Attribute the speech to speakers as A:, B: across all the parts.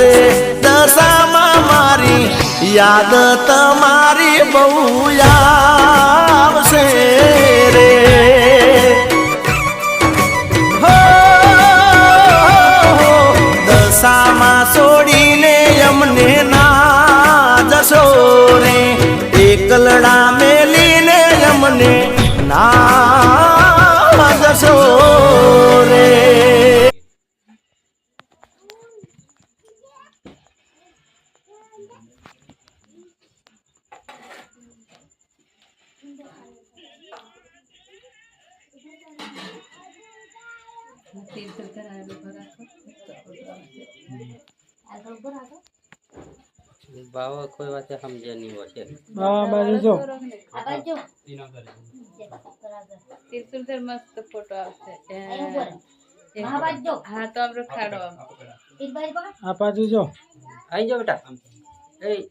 A: આવશે દશામાં મારી યાદ તમારી બહુ આવશે રે હો દશામાં છોડીને અમને ના જશો રે એકલડા મેલીને અમને ના જશો રે
B: બાવા કોઈ વાત સમજે નહીં હોય
C: બાવા બાજુ જો
D: તીર્થુલધર મસ્ત ફોટો આવશે હા તો આપણે ખાડો
C: આ બાજુ જો
B: આવી જાઓ બેટા એ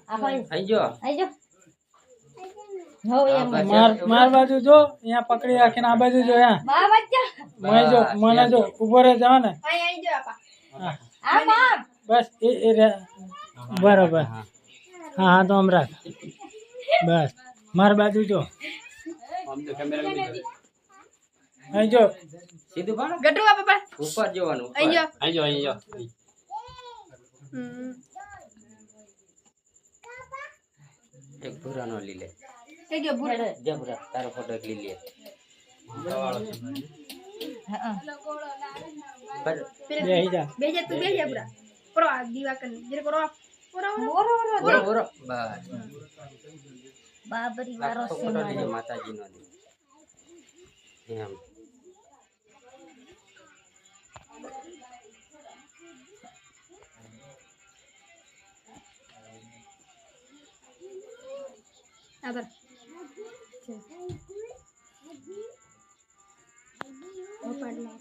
B: આવી જાઓ
C: માર બાજુ જો અહીંયા પકડી રાખીને આ બાજુ જો મને જો ઉભો રહે જાવ ને બસ એ બરાબર હા તો આમ રાખ બસ માર બાજુ જો અહીં જો
B: સીધું પાડો
D: ગટુ બાપા
B: ઉપર જોવાનું
D: અહીં જો
B: એક ભૂરાનો લીલે
D: કઈ ગયો ભૂરા
B: જબરા તારો ફોટો એક લીલે
C: બેહી જા
D: બેજા તું બેજા ભૂરા કરો આ દીવા કર જરે કરો
B: ઓરો બસ
D: બાબરી
B: આખો ફોટો લીધો માતાજીનો એમ
D: આબર ઓ પાડલા